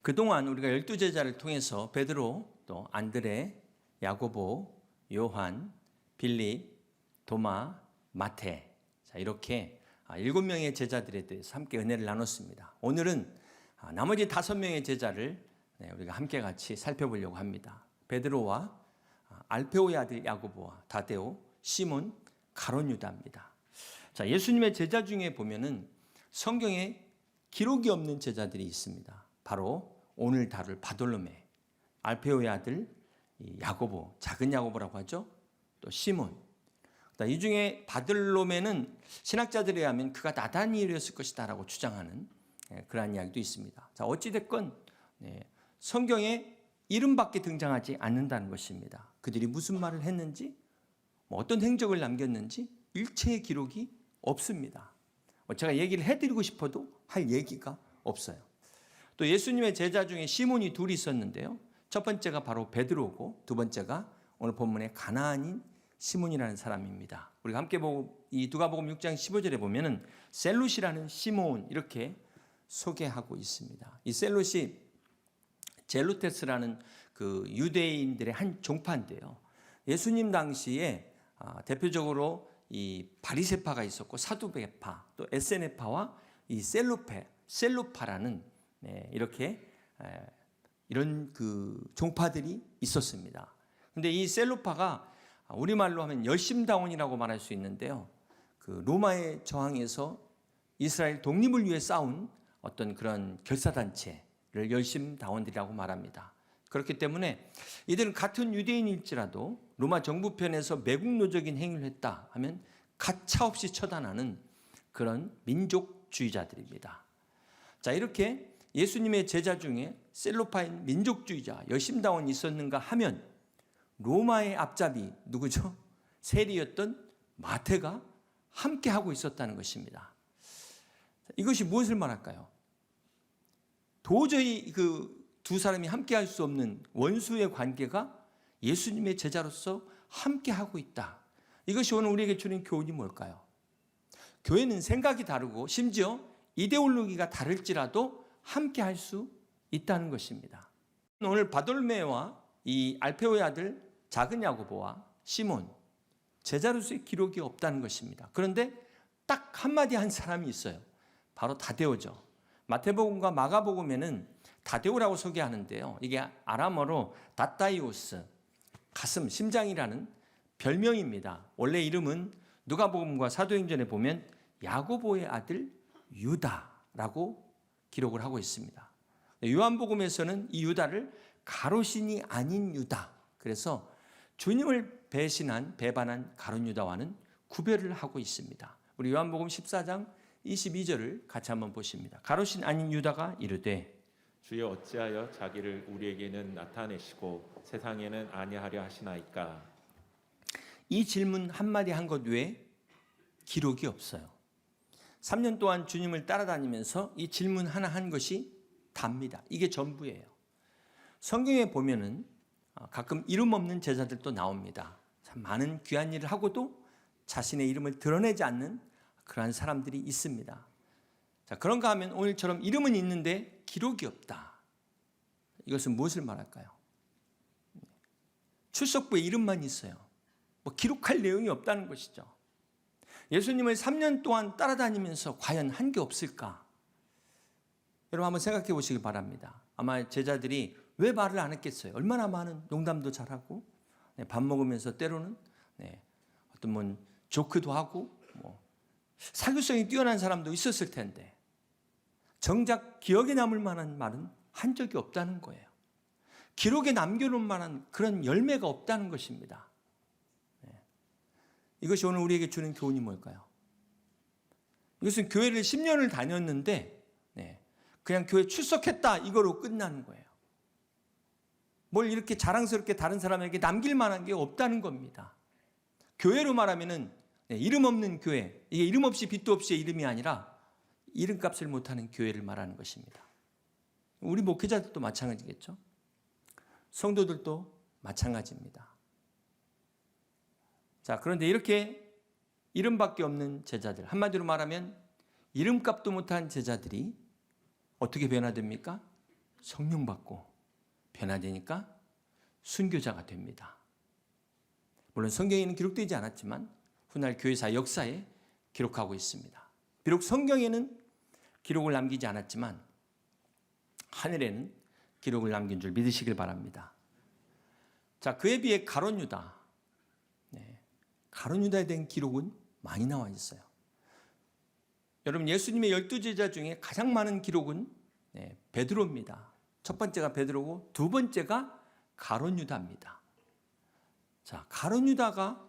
그동안 우리가 12제자를 통해서 베드로, 또 안드레, 야고보, 요한, 빌립, 도마, 마태, 자, 이렇게 7명의 제자들에 대해서 함께 은혜를 나눴습니다. 오늘은 나머지 5명의 제자를 우리가 함께 같이 살펴보려고 합니다. 베드로와 알페오의 아들 야고보와 다데오, 시몬, 가룟 유다입니다. 자, 예수님의 제자 중에 보면은 성경에 기록이 없는 제자들이 있습니다. 바로 오늘 다룰 바돌로메, 알페오의 아들 야고보, 작은 야고보라고 하죠. 또 시몬. 이 중에 바돌로메는 신학자들에 의하면 그가 나다니엘이었을 것이다라고 주장하는 그러한 이야기도 있습니다. 자, 어찌됐건 성경에 이름밖에 등장하지 않는다는 것입니다. 그들이 무슨 말을 했는지, 어떤 행적을 남겼는지 일체의 기록이 없습니다. 제가 얘기를 해드리고 싶어도 할 얘기가 없어요. 또 예수님의 제자 중에 시몬이 둘이 있었는데요. 첫 번째가 바로 베드로고 두 번째가 오늘 본문의 가나안인 시몬이라는 사람입니다. 우리가 함께 보고 이 누가복음 6장 15절에 보면은 셀롯이라는 시몬 이렇게 소개하고 있습니다. 이 셀롯이 젤루테스라는 그 유대인들의 한 종파인데요. 예수님 당시에 대표적으로 이 바리새파가 있었고 사두개파, 또 에세네파와 이 셀로파라는 이렇게 이런 그 종파들이 있었습니다. 근데 이 셀로파가 우리말로 하면 열심당원이라고 말할 수 있는데요. 그 로마의 저항에서 이스라엘 독립을 위해 싸운 어떤 그런 결사단체를 열심당원들이라고 말합니다. 그렇기 때문에 이들은 같은 유대인일지라도 로마 정부편에서 매국노적인 행위를 했다 하면 가차없이 처단하는 그런 민족주의자들입니다. 자, 이렇게 예수님의 제자 중에 셀로파인 민족주의자, 열심당원이 있었는가 하면 로마의 앞잡이 누구죠? 세리였던 마태가 함께하고 있었다는 것입니다. 이것이 무엇을 말할까요? 도저히 그 두 사람이 함께할 수 없는 원수의 관계가 예수님의 제자로서 함께하고 있다. 이것이 오늘 우리에게 주는 교훈이 뭘까요? 교회는 생각이 다르고 심지어 이데올로기가 다를지라도 함께할 수 있다는 것입니다. 오늘 바돌메와 이 알페오의 아들 작은 야고보와 시몬, 제자로서의 기록이 없다는 것입니다. 그런데 딱 한마디 한 사람이 있어요. 바로 다데오죠. 마태복음과 마가복음에는 다데오라고 소개하는데요. 이게 아람어로 다다이오스, 가슴, 심장이라는 별명입니다. 원래 이름은 누가복음과 사도행전에 보면 야고보의 아들 유다라고 기록을 하고 있습니다. 요한복음에서는 이 유다를 가롯신이 아닌 유다, 그래서 주님을 배반한 가룟 유다와는 구별을 하고 있습니다. 우리 요한복음 14장 22절을 같이 한번 보십니다. 가롯신 아닌 유다가 이르되 주여 어찌하여 자기를 우리에게는 나타내시고 세상에는 아니하려 하시나이까. 이 질문 한마디 한 것 외에 기록이 없어요. 3년 동안 주님을 따라다니면서 이 질문 하나 한 것이 답니다. 이게 전부예요. 성경에 보면은 가끔 이름 없는 제자들도 나옵니다. 참 많은 귀한 일을 하고도 자신의 이름을 드러내지 않는 그러한 사람들이 있습니다. 자, 그런가 하면 오늘처럼 이름은 있는데 기록이 없다. 이것은 무엇을 말할까요? 출석부에 이름만 있어요. 기록할 내용이 없다는 것이죠. 예수님을 3년 동안 따라다니면서 과연 한 게 없을까? 여러분 한번 생각해 보시기 바랍니다. 아마 제자들이 왜 말을 안 했겠어요? 얼마나 많은 농담도 잘하고 밥 먹으면서 때로는 어떤 조크도 하고 사교성이 뛰어난 사람도 있었을 텐데 정작 기억에 남을 만한 말은 한 적이 없다는 거예요. 기록에 남겨놓을 만한 그런 열매가 없다는 것입니다. 이것이 오늘 우리에게 주는 교훈이 뭘까요? 이것은 교회를 10년을 다녔는데 그냥 교회 출석했다 이거로 끝나는 거예요. 뭘 이렇게 자랑스럽게 다른 사람에게 남길 만한 게 없다는 겁니다. 교회로 말하면은 이름 없는 교회, 이게 이름 없이 빛도 없이의 이름이 아니라 이름값을 못하는 교회를 말하는 것입니다. 우리 목회자들도 마찬가지겠죠. 성도들도 마찬가지입니다. 자, 그런데 이렇게 이름밖에 없는 제자들, 한마디로 말하면 이름값도 못한 제자들이 어떻게 변화됩니까? 성령 받고 변화되니까 순교자가 됩니다. 물론 성경에는 기록되지 않았지만 훗날 교회사 역사에 기록하고 있습니다. 비록 성경에는 기록을 남기지 않았지만 하늘에는 기록을 남긴 줄 믿으시길 바랍니다. 자, 그에 비해 가룟 유다, 가룟 유다에 대한 기록은 많이 나와 있어요. 여러분, 예수님의 12제자 중에 가장 많은 기록은 베드로입니다. 첫 번째가 베드로고 두 번째가 가룟 유다입니다. 자, 가룟 유다가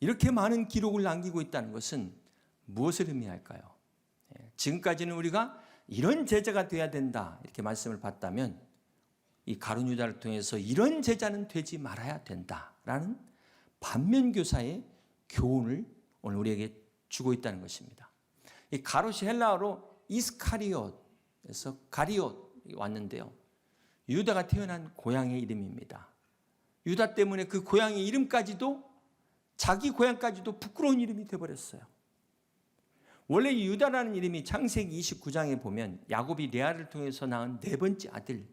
이렇게 많은 기록을 남기고 있다는 것은 무엇을 의미할까요? 지금까지는 우리가 이런 제자가 돼야 된다 이렇게 말씀을 봤다면 이 가룟 유다를 통해서 이런 제자는 되지 말아야 된다라는 반면교사의 교훈을 오늘 우리에게 주고 있다는 것입니다. 이 가롯이 헬라어로 이스카리옷에서 가리옷이 왔는데요. 유다가 태어난 고향의 이름입니다. 유다 때문에 그 고향의 이름까지도 자기 고향까지도 부끄러운 이름이 되어버렸어요. 원래 이 유다라는 이름이 창세기 29장에 보면 야곱이 레아를 통해서 낳은 네 번째 아들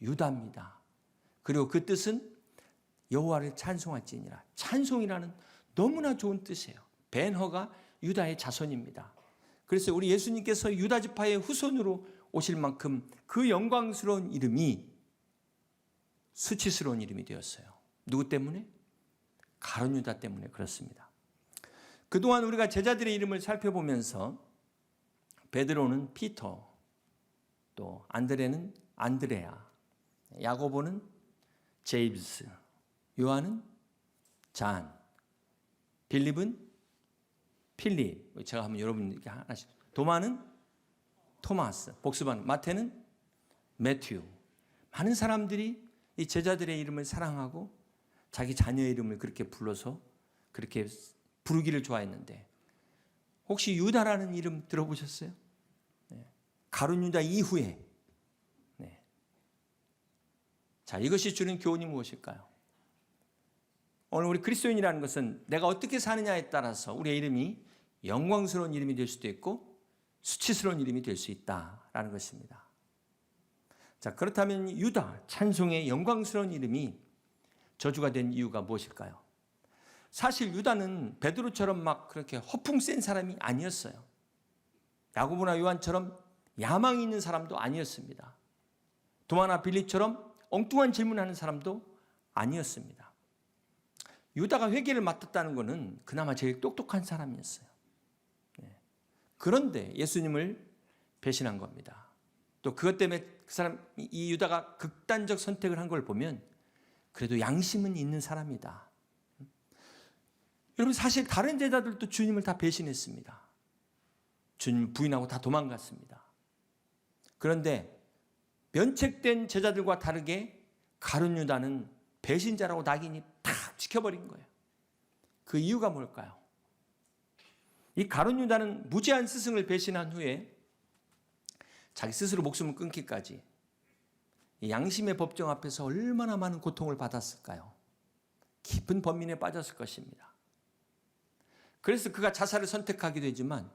유다입니다. 그리고 그 뜻은 여호와를 찬송할지니라. 찬송이라는 너무나 좋은 뜻이에요. 벤허가 유다의 자손입니다. 그래서 우리 예수님께서 유다 지파의 후손으로 오실 만큼 그 영광스러운 이름이 수치스러운 이름이 되었어요. 누구 때문에? 가룟 유다 때문에 그렇습니다. 그동안 우리가 제자들의 이름을 살펴보면서 베드로는 피터, 또 안드레는 안드레아, 야고보는 제임스, 요한은 잔, 빌립은 필립, 제가 한번 여러분에게 하나씩, 도마는 토마스, 복습하는 마태는 매튜. 많은 사람들이 이 제자들의 이름을 사랑하고 자기 자녀의 이름을 그렇게 불러서 그렇게 부르기를 좋아했는데 혹시 유다라는 이름 들어보셨어요? 가룟 유다 이후에 자, 이것이 주는 교훈이 무엇일까요? 오늘 우리 그리스도인이라는 것은 내가 어떻게 사느냐에 따라서 우리의 이름이 영광스러운 이름이 될 수도 있고 수치스러운 이름이 될 수 있다라는 것입니다. 자, 그렇다면 유다, 찬송의 영광스러운 이름이 저주가 된 이유가 무엇일까요? 사실 유다는 베드로처럼 막 그렇게 허풍 센 사람이 아니었어요. 야고보나 요한처럼 야망이 있는 사람도 아니었습니다. 도마나 빌립처럼 엉뚱한 질문하는 사람도 아니었습니다. 유다가 회개를 맡았다는 것은 그나마 제일 똑똑한 사람이었어요. 그런데 예수님을 배신한 겁니다. 또 그것 때문에 그 사람, 이 유다가 극단적 선택을 한 걸 보면 그래도 양심은 있는 사람이다. 여러분, 사실 다른 제자들도 주님을 다 배신했습니다. 주님 부인하고 다 도망갔습니다. 그런데 면책된 제자들과 다르게 가룟 유다는 배신자라고 낙인이 탁 찍혀버린 거예요. 그 이유가 뭘까요? 이 가룟 유다는 무지한 스승을 배신한 후에 자기 스스로 목숨을 끊기까지 이 양심의 법정 앞에서 얼마나 많은 고통을 받았을까요? 깊은 번민에 빠졌을 것입니다. 그래서 그가 자살을 선택하게 되지만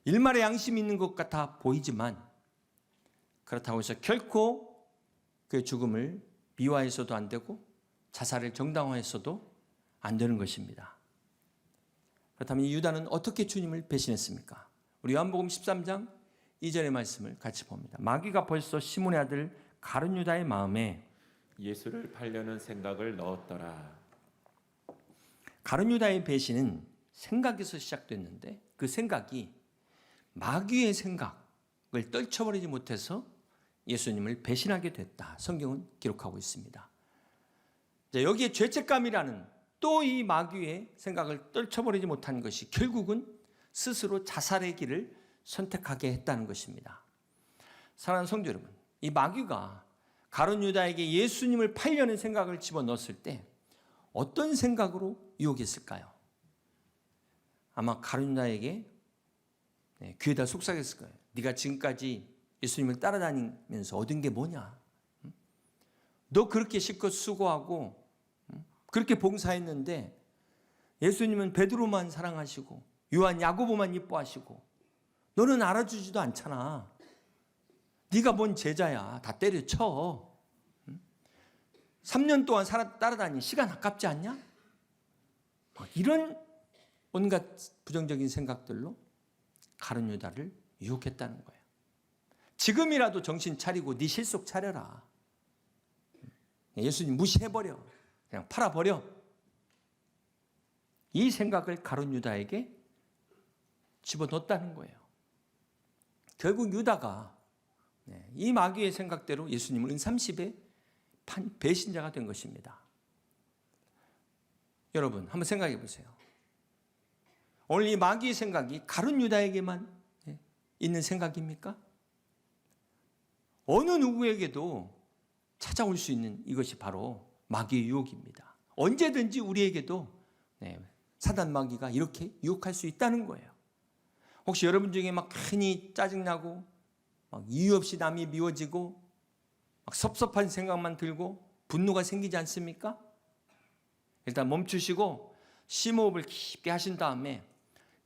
일말의 양심이 있는 것 같아 보이지만 그렇다고 해서 결코 그의 죽음을 미화해서도 안 되고 자살을 정당화해서도 안 되는 것입니다. 그렇다면 이 유다는 어떻게 주님을 배신했습니까? 우리 요한복음 13장 2절의 말씀을 같이 봅니다. 마귀가 벌써 시몬의 아들 가룟 유다의 마음에 예수를 팔려는 생각을 넣었더라. 가룟 유다의 배신은 생각에서 시작됐는데 그 생각이 마귀의 생각을 떨쳐버리지 못해서 예수님을 배신하게 됐다. 성경은 기록하고 있습니다. 여기에 죄책감이라는 또 이 마귀의 생각을 떨쳐버리지 못한 것이 결국은 스스로 자살의 길을 선택하게 했다는 것입니다. 사랑하는 성도 여러분, 이 마귀가 가룟 유다에게 예수님을 팔려는 생각을 집어넣었을 때 어떤 생각으로 유혹했을까요? 아마 가룟 유다에게 귀에다 속삭였을 거예요. 네가 지금까지 예수님을 따라다니면서 얻은 게 뭐냐? 너 그렇게 실컷 수고하고 그렇게 봉사했는데 예수님은 베드로만 사랑하시고 요한 야고보만 이뻐하시고 너는 알아주지도 않잖아. 네가 뭔 제자야. 다 때려쳐. 3년 동안 따라다니 시간 아깝지 않냐? 이런 온갖 부정적인 생각들로 가룟 유다를 유혹했다는 거예요. 지금이라도 정신 차리고 네 실속 차려라. 예수님 무시해버려. 그냥 팔아버려. 이 생각을 가룟 유다에게 집어넣었다는 거예요. 결국 유다가 이 마귀의 생각대로 예수님을 은30에 배신자가 된 것입니다. 여러분 한번 생각해 보세요. 오늘 이 마귀의 생각이 가룟 유다에게만 있는 생각입니까? 어느 누구에게도 찾아올 수 있는 이것이 바로 마귀의 유혹입니다. 언제든지 우리에게도 사단 마귀가 이렇게 유혹할 수 있다는 거예요. 혹시 여러분 중에 막 괜히 짜증나고 막 이유 없이 남이 미워지고 막 섭섭한 생각만 들고 분노가 생기지 않습니까? 일단 멈추시고 심호흡을 깊게 하신 다음에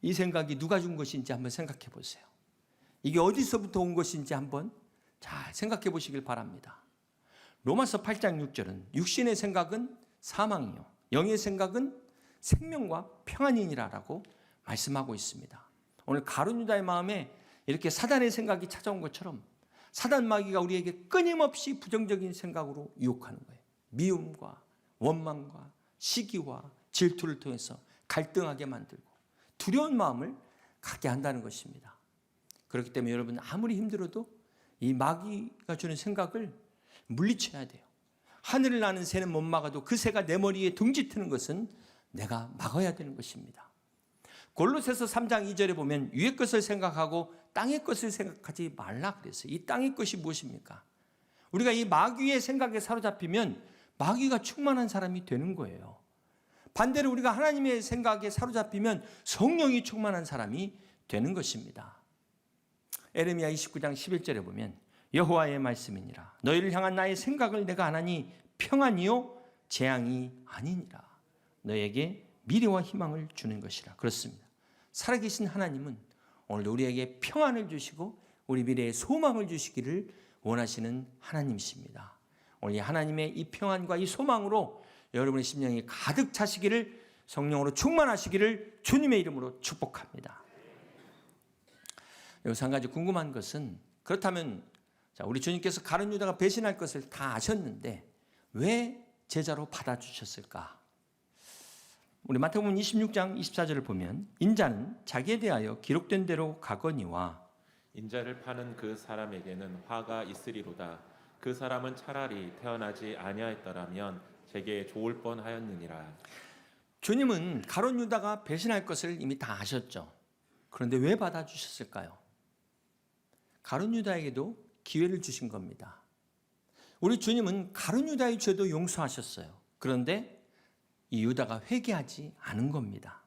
이 생각이 누가 준 것인지 한번 생각해 보세요. 이게 어디서부터 온 것인지 한번 잘 생각해 보시길 바랍니다. 로마서 8장 6절은 육신의 생각은 사망이요 영의 생각은 생명과 평안이니라라고 말씀하고 있습니다. 오늘 가룟 유다의 마음에 이렇게 사단의 생각이 찾아온 것처럼 사단 마귀가 우리에게 끊임없이 부정적인 생각으로 유혹하는 거예요. 미움과 원망과 시기와 질투를 통해서 갈등하게 만들고 두려운 마음을 갖게 한다는 것입니다. 그렇기 때문에 여러분 아무리 힘들어도 이 마귀가 주는 생각을 물리쳐야 돼요. 하늘을 나는 새는 못 막아도 그 새가 내 머리에 둥지트는 것은 내가 막아야 되는 것입니다. 골로새서 3장 2절에 보면 위의 것을 생각하고 땅의 것을 생각하지 말라 그랬어요. 이 땅의 것이 무엇입니까? 우리가 이 마귀의 생각에 사로잡히면 마귀가 충만한 사람이 되는 거예요. 반대로 우리가 하나님의 생각에 사로잡히면 성령이 충만한 사람이 되는 것입니다. 에레미야 29장 11절에 보면 여호와의 말씀이니라 너희를 향한 나의 생각을 내가 아나니 평안이요 재앙이 아니니라 너에게 미래와 희망을 주는 것이라. 그렇습니다. 살아계신 하나님은 오늘 우리에게 평안을 주시고 우리 미래에 소망을 주시기를 원하시는 하나님이십니다. 오늘 하나님의 이 평안과 이 소망으로 여러분의 심령이 가득 차시기를 성령으로 충만하시기를 주님의 이름으로 축복합니다. 여기서 한 가지 궁금한 것은 그렇다면 우리 주님께서 가룟 유다가 배신할 것을 다 아셨는데 왜 제자로 받아주셨을까? 우리 마태복음 26장 24절을 보면 인자는 자기에 대하여 기록된 대로 가거니와 인자를 파는 그 사람에게는 화가 있으리로다. 그 사람은 차라리 태어나지 아니하였더라면 제게 좋을 뻔하였느니라. 주님은 가룟 유다가 배신할 것을 이미 다 아셨죠. 그런데 왜 받아주셨을까요? 가룟 유다에게도 기회를 주신 겁니다. 우리 주님은 가룟 유다의 죄도 용서하셨어요. 그런데 이 유다가 회개하지 않은 겁니다.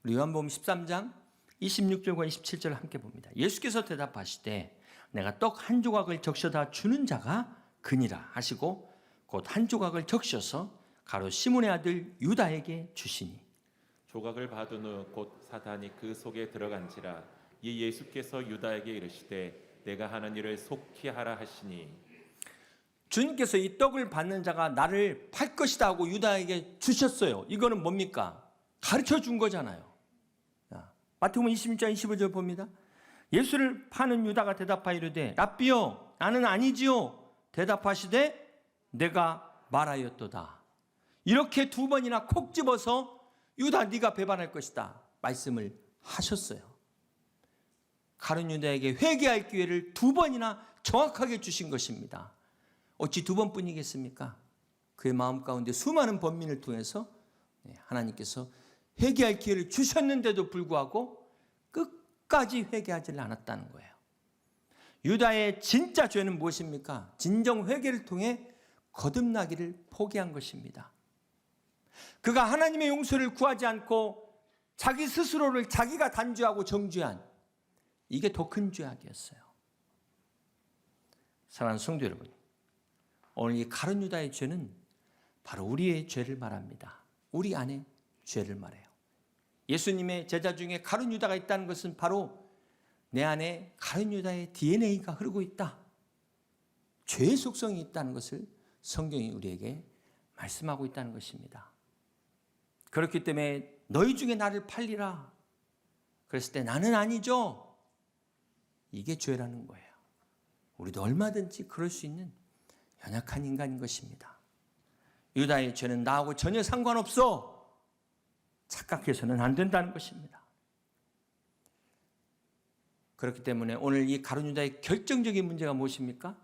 우리 요한복음 13장 26절과 27절을 함께 봅니다. 예수께서 대답하시되 내가 떡 한 조각을 적셔다 주는 자가 그니라 하시고 곧 한 조각을 적셔서 가롯 시몬의 아들 유다에게 주시니 조각을 받은 후 곧 사단이 그 속에 들어간지라. 이 예수께서 유다에게 이르시되 내가 하는 일을 속히 하라 하시니 주님께서 이 떡을 받는 자가 나를 팔 것이다 하고 유다에게 주셨어요. 이거는 뭡니까? 가르쳐 준 거잖아요. 마태복음 26장 25절 봅니다. 예수를 파는 유다가 대답하여 이르되 랍비여 나는 아니지요. 대답하시되 내가 말하였도다. 이렇게 두 번이나 콕 집어서 유다 네가 배반할 것이다 말씀을 하셨어요. 가룟 유다에게 회개할 기회를 두 번이나 정확하게 주신 것입니다. 어찌 두 번뿐이겠습니까? 그의 마음 가운데 수많은 번민을 통해서 하나님께서 회개할 기회를 주셨는데도 불구하고 끝까지 회개하지 않았다는 거예요. 유다의 진짜 죄는 무엇입니까? 진정 회개를 통해 거듭나기를 포기한 것입니다. 그가 하나님의 용서를 구하지 않고 자기 스스로를 자기가 단죄하고 정죄한 이게 더 큰 죄악이었어요. 사랑하는 성도 여러분, 오늘 이 가룟 유다의 죄는 바로 우리의 죄를 말합니다. 우리 안에 죄를 말해요. 예수님의 제자 중에 가룟 유다가 있다는 것은 바로 내 안에 가룟 유다의 DNA가 흐르고 있다. 죄의 속성이 있다는 것을 성경이 우리에게 말씀하고 있다는 것입니다. 그렇기 때문에 너희 중에 나를 팔리라. 그랬을 때 나는 아니죠. 이게 죄라는 거예요. 우리도 얼마든지 그럴 수 있는 연약한 인간인 것입니다. 유다의 죄는 나하고 전혀 상관없어. 착각해서는 안 된다는 것입니다. 그렇기 때문에 오늘 이 가룟 유다의 결정적인 문제가 무엇입니까?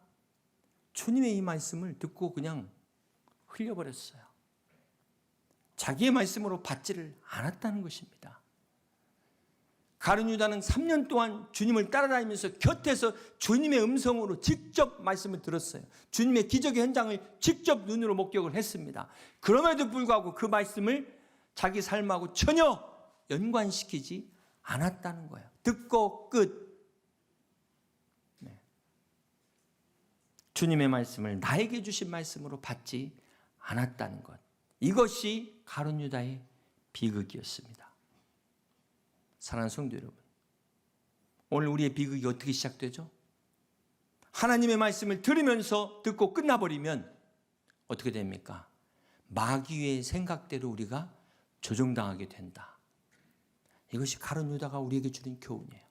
주님의 이 말씀을 듣고 그냥 흘려버렸어요. 자기의 말씀으로 받지를 않았다는 것입니다. 가룟 유다는 3년 동안 주님을 따라다니면서 곁에서 주님의 음성으로 직접 말씀을 들었어요. 주님의 기적의 현장을 직접 눈으로 목격을 했습니다. 그럼에도 불구하고 그 말씀을 자기 삶하고 전혀 연관시키지 않았다는 거예요. 듣고 끝. 네. 주님의 말씀을 나에게 주신 말씀으로 받지 않았다는 것. 이것이 가룟 유다의 비극이었습니다. 사랑하는 성도 여러분, 오늘 우리의 비극이 어떻게 시작되죠? 하나님의 말씀을 들으면서 듣고 끝나버리면 어떻게 됩니까? 마귀의 생각대로 우리가 조종당하게 된다. 이것이 가룟 유다가 우리에게 주는 교훈이에요.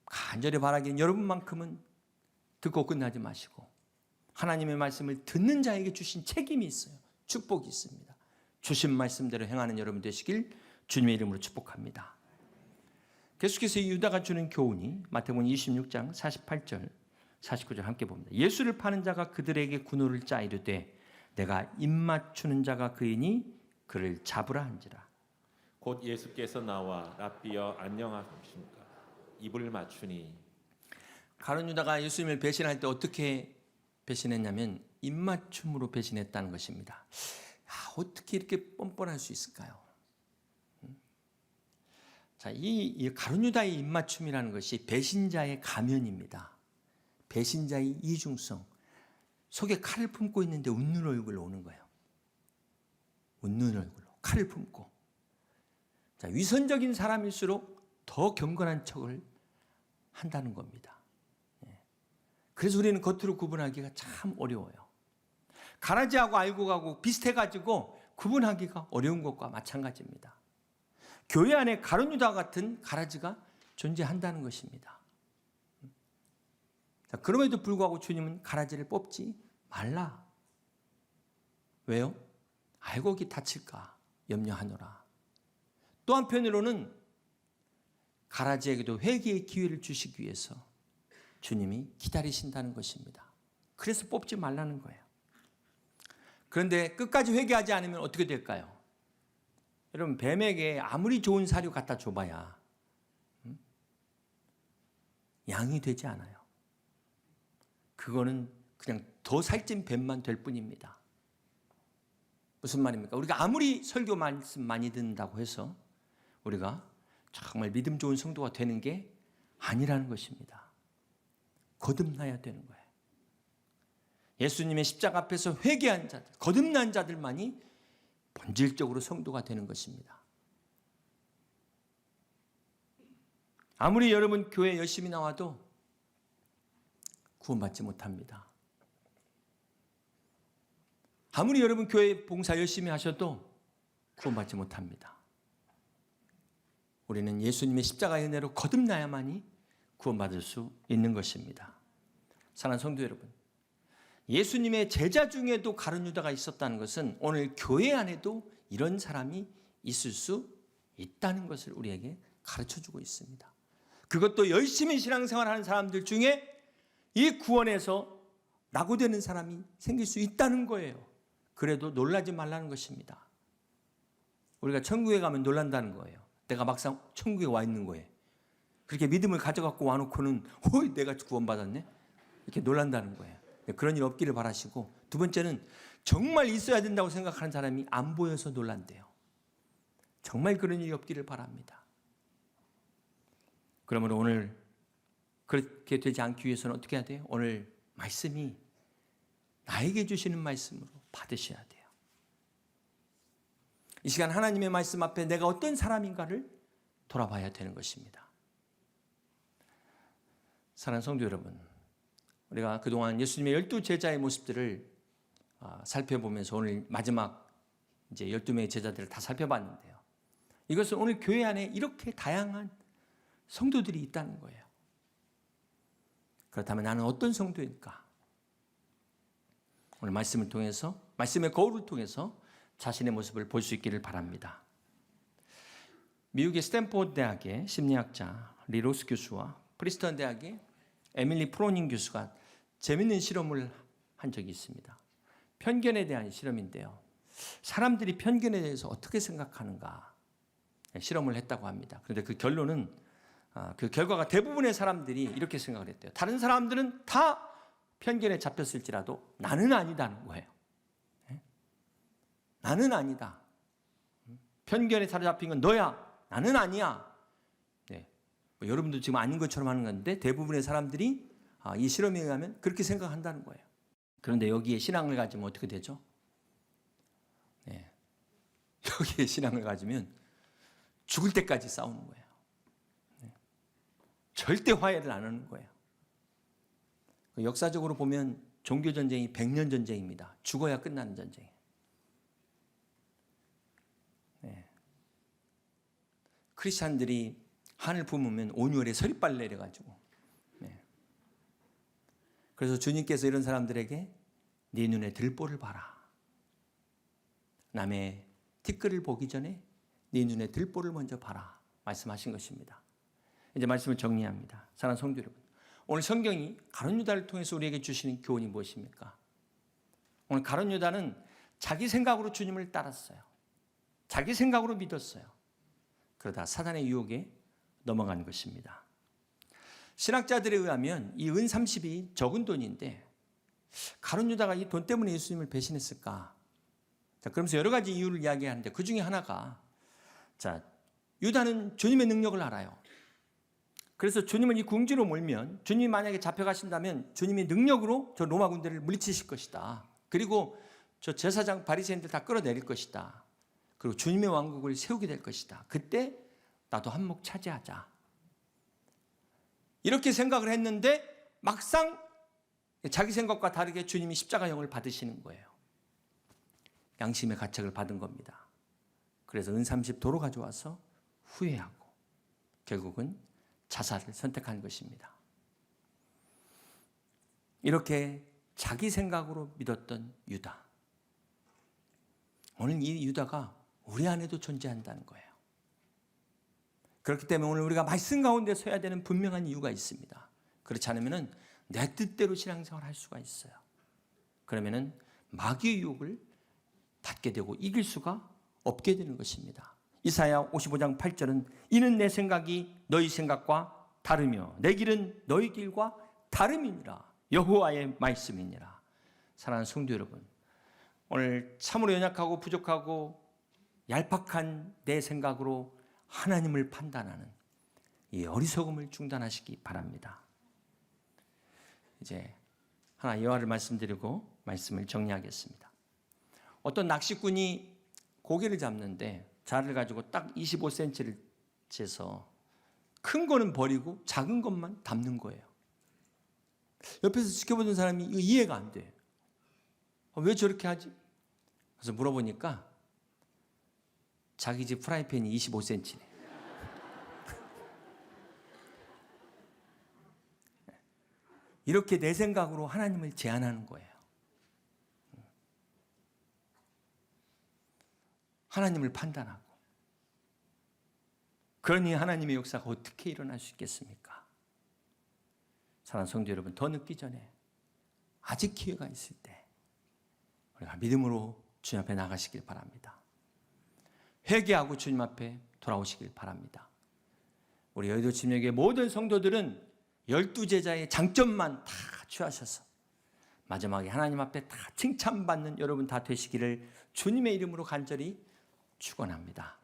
간절히 바라기는 여러분만큼은 듣고 끝나지 마시고 하나님의 말씀을 듣는 자에게 주신 책임이 있어요. 축복이 있습니다. 주신 말씀대로 행하는 여러분 되시길 주님의 이름으로 축복합니다. 계속해서 유다가 주는 교훈이 마태복음 26장 48절 49절 함께 봅니다. 예수를 파는 자가 그들에게 군호를 짜 이르되 내가 입맞추는 자가 그이니 그를 잡으라 한지라. 곧 예수께서 나와 랍비여 안녕하십니까 입을 맞추니. 가룟 유다가 예수님을 배신할 때 어떻게 배신했냐면 입맞춤으로 배신했다는 것입니다. 어떻게 이렇게 뻔뻔할 수 있을까요? 자, 이 가룟 유다의 입맞춤이라는 것이 배신자의 가면입니다. 배신자의 이중성. 속에 칼을 품고 있는데 웃는 얼굴로 오는 거예요. 웃는 얼굴로 칼을 품고. 자, 위선적인 사람일수록 더 경건한 척을 한다는 겁니다. 그래서 우리는 겉으로 구분하기가 참 어려워요. 가라지하고 알고 가고 비슷해가지고 구분하기가 어려운 것과 마찬가지입니다. 교회 안에 가룟 유다 같은 가라지가 존재한다는 것입니다. 자, 그럼에도 불구하고 주님은 가라지를 뽑지 말라. 왜요? 알곡이 다칠까 염려하노라. 또 한편으로는 가라지에게도 회개의 기회를 주시기 위해서 주님이 기다리신다는 것입니다. 그래서 뽑지 말라는 거예요. 그런데 끝까지 회개하지 않으면 어떻게 될까요? 여러분, 뱀에게 아무리 좋은 사료 갖다 줘봐야 양이 되지 않아요. 그거는 그냥 더 살찐 뱀만 될 뿐입니다. 무슨 말입니까? 우리가 아무리 설교 말씀 많이 듣는다고 해서 우리가 정말 믿음 좋은 성도가 되는 게 아니라는 것입니다. 거듭나야 되는 거예요. 예수님의 십자가 앞에서 회개한 자들, 거듭난 자들만이 본질적으로 성도가 되는 것입니다. 아무리 여러분 교회 열심히 나와도 구원받지 못합니다. 아무리 여러분 교회 봉사 열심히 하셔도 구원받지 못합니다. 우리는 예수님의 십자가의 은혜로 거듭나야만이 구원받을 수 있는 것입니다. 사랑하는 성도 여러분, 예수님의 제자 중에도 가룟 유다가 있었다는 것은 오늘 교회 안에도 이런 사람이 있을 수 있다는 것을 우리에게 가르쳐주고 있습니다. 그것도 열심히 신앙생활하는 사람들 중에 이 구원에서 낙오되는 사람이 생길 수 있다는 거예요. 그래도 놀라지 말라는 것입니다. 우리가 천국에 가면 놀란다는 거예요. 내가 막상 천국에 와 있는 거예요. 그렇게 믿음을 가져갖고 와놓고는 내가 구원받았네? 이렇게 놀란다는 거예요. 그런 일 없기를 바라시고, 두 번째는 정말 있어야 된다고 생각하는 사람이 안 보여서 놀란대요. 정말 그런 일이 없기를 바랍니다. 그러므로 오늘 그렇게 되지 않기 위해서는 어떻게 해야 돼요? 오늘 말씀이 나에게 주시는 말씀으로 받으셔야 돼요. 이 시간 하나님의 말씀 앞에 내가 어떤 사람인가를 돌아봐야 되는 것입니다. 사랑하는 성도 여러분, 우리가 그동안 예수님의 12제자의 모습들을 살펴보면서 오늘 마지막 이제 12명의 제자들을 다 살펴봤는데요. 이것은 오늘 교회 안에 이렇게 다양한 성도들이 있다는 거예요. 그렇다면 나는 어떤 성도일까? 오늘 말씀을 통해서, 말씀의 거울을 통해서 자신의 모습을 볼 수 있기를 바랍니다. 미국의 스탠포드 대학의 심리학자 리 로스 교수와 프리스턴 대학의 에밀리 프로닝 교수가 재밌는 실험을 한 적이 있습니다. 편견에 대한 실험인데요. 사람들이 편견에 대해서 어떻게 생각하는가 실험을 했다고 합니다. 그런데 그 결론은 그 결과가 대부분의 사람들이 이렇게 생각을 했대요. 다른 사람들은 다 편견에 잡혔을지라도 나는 아니다는 거예요. 나는 아니다. 편견에 사로잡힌 건 너야. 나는 아니야. 네. 여러분도 지금 아닌 것처럼 하는 건데 대부분의 사람들이 이 실험에 의하면 그렇게 생각한다는 거예요. 그런데 여기에 신앙을 가지면 어떻게 되죠? 네. 여기에 신앙을 가지면 죽을 때까지 싸우는 거예요. 네. 절대 화해를 안 하는 거예요. 역사적으로 보면 종교 전쟁이 100년 전쟁입니다. 죽어야 끝나는 전쟁. 네. 크리스찬들이 한을 품으면 온유월에 서리빨 내려가지고. 네. 그래서 주님께서 이런 사람들에게 네 눈에 들보를 봐라. 남의 티끌을 보기 전에 네 눈에 들보를 먼저 봐라. 말씀하신 것입니다. 이제 말씀을 정리합니다. 사랑하는 성도 여러분. 오늘 성경이 가룟 유다를 통해서 우리에게 주시는 교훈이 무엇입니까? 오늘 가룟 유다는 자기 생각으로 주님을 따랐어요. 자기 생각으로 믿었어요. 그러다 사단의 유혹에 넘어간 것입니다. 신학자들에 의하면 이 은 30이 적은 돈인데 가룟 유다가 이 돈 때문에 예수님을 배신했을까? 자, 그러면서 여러 가지 이유를 이야기하는데 그 중에 하나가 유다는 주님의 능력을 알아요. 그래서 주님을 이 궁지로 몰면 주님이 만약에 잡혀가신다면 주님의 능력으로 저 로마 군대를 물리치실 것이다. 그리고 저 제사장 바리새인들 다 끌어내릴 것이다. 그리고 주님의 왕국을 세우게 될 것이다. 그때 나도 한몫 차지하자. 이렇게 생각을 했는데 막상 자기 생각과 다르게 주님이 십자가형을 받으시는 거예요. 양심의 가책을 받은 겁니다. 그래서 은 30 도로 가져와서 후회하고 결국은 자살을 선택한 것입니다. 이렇게 자기 생각으로 믿었던 유다. 오늘 이 유다가 우리 안에도 존재한다는 거예요. 그렇기 때문에 오늘 우리가 말씀 가운데 서야 되는 분명한 이유가 있습니다. 그렇지 않으면 내 뜻대로 신앙생활을 할 수가 있어요. 그러면 마귀의 유혹을 받게 되고 이길 수가 없게 되는 것입니다. 이사야 55장 8절은 이는 내 생각이 너희 생각과 다르며 내 길은 너희 길과 다름이니라. 여호와의 말씀이니라. 사랑하는 성도 여러분, 오늘 참으로 연약하고 부족하고 얄팍한 내 생각으로 하나님을 판단하는 이 어리석음을 중단하시기 바랍니다. 이제 하나 예화를 말씀드리고 말씀을 정리하겠습니다. 어떤 낚시꾼이 고기를 잡는데 자를 가지고 딱 25cm를 재서 큰 거는 버리고 작은 것만 담는 거예요. 옆에서 지켜보는 사람이 이거 이해가 안 돼. 왜 저렇게 하지? 그래서 물어보니까 자기 집 프라이팬이 25cm네. 이렇게 내 생각으로 하나님을 제한하는 거예요. 하나님을 판단하고. 그러니 하나님의 역사가 어떻게 일어날 수 있겠습니까? 사랑하는 성도 여러분, 더 늦기 전에 아직 기회가 있을 때 우리가 믿음으로 주님 앞에 나가시길 바랍니다. 회개하고 주님 앞에 돌아오시길 바랍니다. 우리 여의도 침례교회 모든 성도들은 12제자의 장점만 다 취하셔서 마지막에 하나님 앞에 다 칭찬받는 여러분 다 되시기를 주님의 이름으로 간절히 축원합니다.